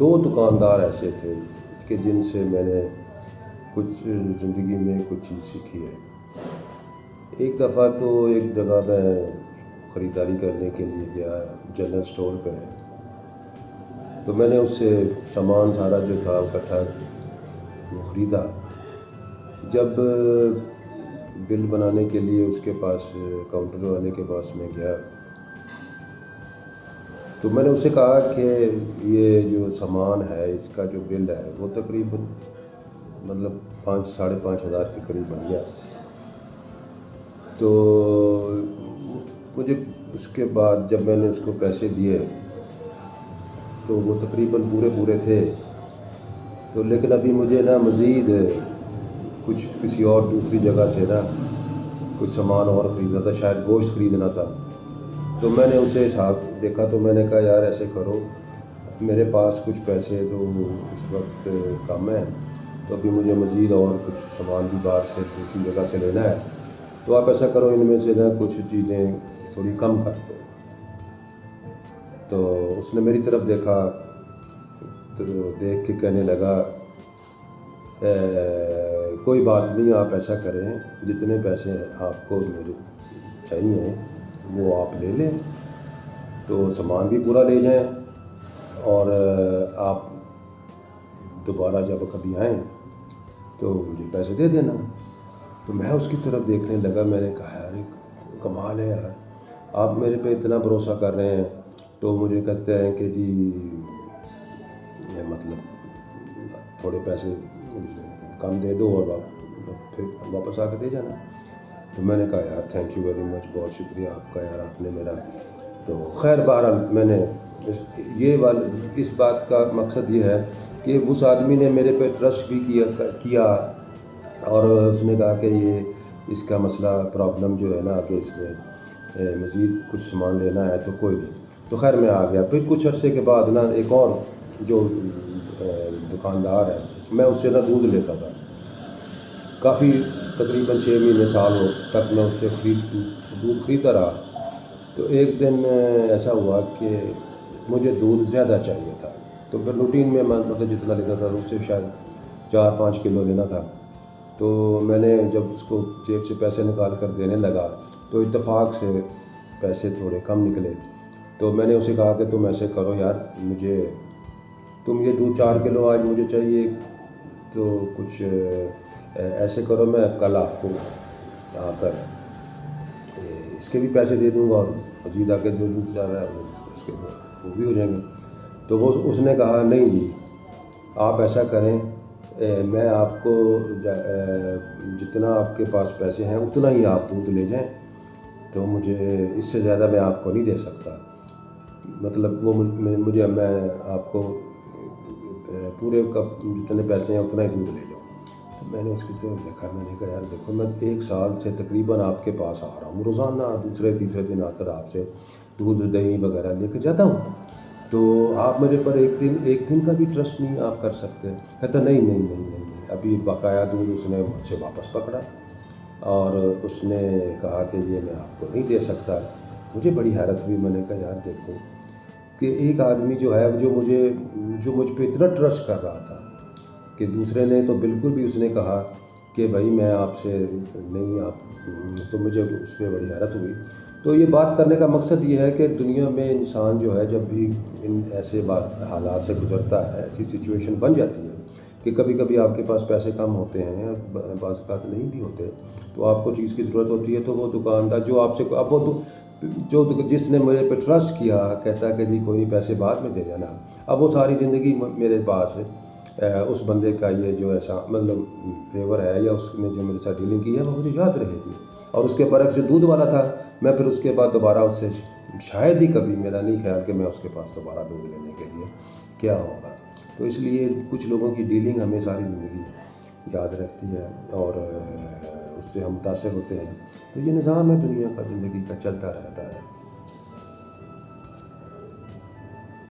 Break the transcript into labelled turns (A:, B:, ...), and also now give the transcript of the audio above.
A: دو دکاندار ایسے تھے کہ جن سے میں نے کچھ زندگی میں کچھ چیز سیکھی ہے۔ ایک دفعہ تو ایک جگہ میں خریداری کرنے کے لیے گیا جنرل اسٹور پہ، تو میں نے اس سے سامان سارا جو تھا اکٹھا خریدا۔ جب بل بنانے کے لیے اس کے پاس کاؤنٹر والے کے پاس میں گیا تو میں نے اسے کہا کہ یہ جو سامان ہے اس کا جو بل ہے وہ تقریباً 5,000 سے 5,500 کے قریب بن گیا۔ تو مجھے اس کے بعد جب میں نے اس کو پیسے دیے تو وہ تقریباً پورے تھے، تو لیکن ابھی مجھے مزید کچھ کسی اور دوسری جگہ سے کچھ سامان اور خریدنا تھا، شاید گوشت خریدنا تھا۔ تو میں نے اسے حساب دیکھا تو میں نے کہا یار ایسے کرو، میرے پاس کچھ پیسے تو اس وقت کم ہیں، تو ابھی مجھے مزید اور کچھ سامان بھی باہر سے دوسری جگہ سے لینا ہے، تو آپ ایسا کرو ان میں سے کچھ چیزیں تھوڑی کم کر دو۔ تو اس نے میری طرف دیکھا تو دیکھ کے کہنے لگا کوئی بات نہیں، آپ ایسا کریں جتنے پیسے آپ کو میرے چاہیے وہ آپ لے لیں، تو سامان بھی پورا لے جائیں اور آپ دوبارہ جب کبھی آئیں تو مجھے پیسے دے دینا۔ تو میں اس کی طرف دیکھنے لگا، میں نے کہا یار کمال ہے یار، آپ میرے پہ اتنا بھروسہ کر رہے ہیں تو مجھے کہتے ہیں کہ جی تھوڑے پیسے کم دے دو اور پھر واپس آ کے دے جانا۔ تو میں نے کہا یار تھینک یو ویری مچ، بہت شکریہ آپ کا یار، آپ نے میرا تو خیر بہرحال میں نے اس بات کا مقصد یہ ہے کہ اس آدمی نے میرے پہ ٹرسٹ بھی کیا اور اس نے کہا کہ یہ اس کا مسئلہ پرابلم جو ہے کہ اس میں مزید کچھ سامان لینا ہے تو کوئی نہیں۔ تو خیر میں آ گیا۔ پھر کچھ عرصے کے بعد ایک اور جو دکاندار ہے، میں اس سے دودھ لیتا تھا کافی، تقریباً 6 مہینے سال تک میں اس سے دودھ خریدتا رہا۔ تو ایک دن ایسا ہوا کہ مجھے دودھ زیادہ چاہیے تھا، تو پھر روٹین میں جتنا لیتا تھا اس سے شاید 4-5 کلو لینا تھا۔ تو میں نے جب اس کو جیب سے پیسے نکال کر دینے لگا تو اتفاق سے پیسے تھوڑے کم نکلے۔ تو میں نے اسے کہا کہ تم ایسے کرو یار، تم یہ دودھ 4 کلو آج مجھے چاہیے، تو کچھ ایسے کرو میں کل آپ کو آ کر اس کے بھی پیسے دے دوں گا اور مزید آ کے جو دودھ جا رہا ہے اس کے وہ بھی ہو جائیں گے۔ تو اس نے کہا نہیں جی، آپ ایسا کریں، میں آپ کو جتنا آپ کے پاس پیسے ہیں اتنا ہی آپ دودھ لے جائیں، تو مجھے اس سے زیادہ میں آپ کو نہیں دے سکتا، میں آپ کو پورے جتنے پیسے ہیں اتنا ہی دودھ لے جاؤں۔ تو میں نے اس کی طرف دیکھا، میں نے کہا یار دیکھو میں 1 سال سے تقریباً آپ کے پاس آ رہا ہوں، روزانہ دوسرے تیسرے دن آ کر آپ سے دودھ دہی وغیرہ لے کے جاتا ہوں، تو آپ میرے پر ایک دن کا بھی ٹرسٹ نہیں آپ کر سکتے؟ کہتا نہیں، ابھی بقایا دودھ اس نے مجھ سے واپس پکڑا اور اس نے کہا کہ یہ میں آپ کو نہیں دے سکتا۔ مجھے بڑی حیرت ہوئی، میں نے کہا یار دیکھو کہ ایک آدمی جو ہے جو مجھ پہ اتنا ٹرسٹ کر رہا تھا کہ دوسرے نے تو بالکل بھی اس نے کہا کہ بھائی میں آپ سے نہیں، آپ تو مجھے اس پہ بڑی حیرت ہوئی۔ تو یہ بات کرنے کا مقصد یہ ہے کہ دنیا میں انسان جو ہے جب بھی ان ایسے حالات سے گزرتا ہے، ایسی سچویشن بن جاتی ہے کہ کبھی کبھی آپ کے پاس پیسے کم ہوتے ہیں، بعض اوقات نہیں بھی ہوتے، تو آپ کو چیز کی ضرورت ہوتی ہے، تو وہ دکاندار جو آپ سے جس نے میرے پہ ٹرسٹ کیا کہتا ہے کہ جی کوئی نہیں پیسے بعد میں دے جانا، اب وہ ساری زندگی میرے پاس اس بندے کا یہ جو ایسا فیور ہے یا اس نے جو میرے ساتھ ڈیلنگ کی ہے وہ مجھے یاد رہے گی۔ اور اس کے برعکس جو دودھ والا تھا، میں پھر اس کے بعد دوبارہ اس سے شاید ہی کبھی، میرا نہیں خیال کہ میں اس کے پاس دوبارہ دودھ لینے کے لیے کیا ہوگا۔ تو اس لیے کچھ لوگوں کی ڈیلنگ ہمیں ساری زندگی یاد رہتی ہے اور اس سے ہم متاثر ہوتے ہیں۔ تو یہ نظام ہے دنیا کا، زندگی کا چلتا رہتا ہے۔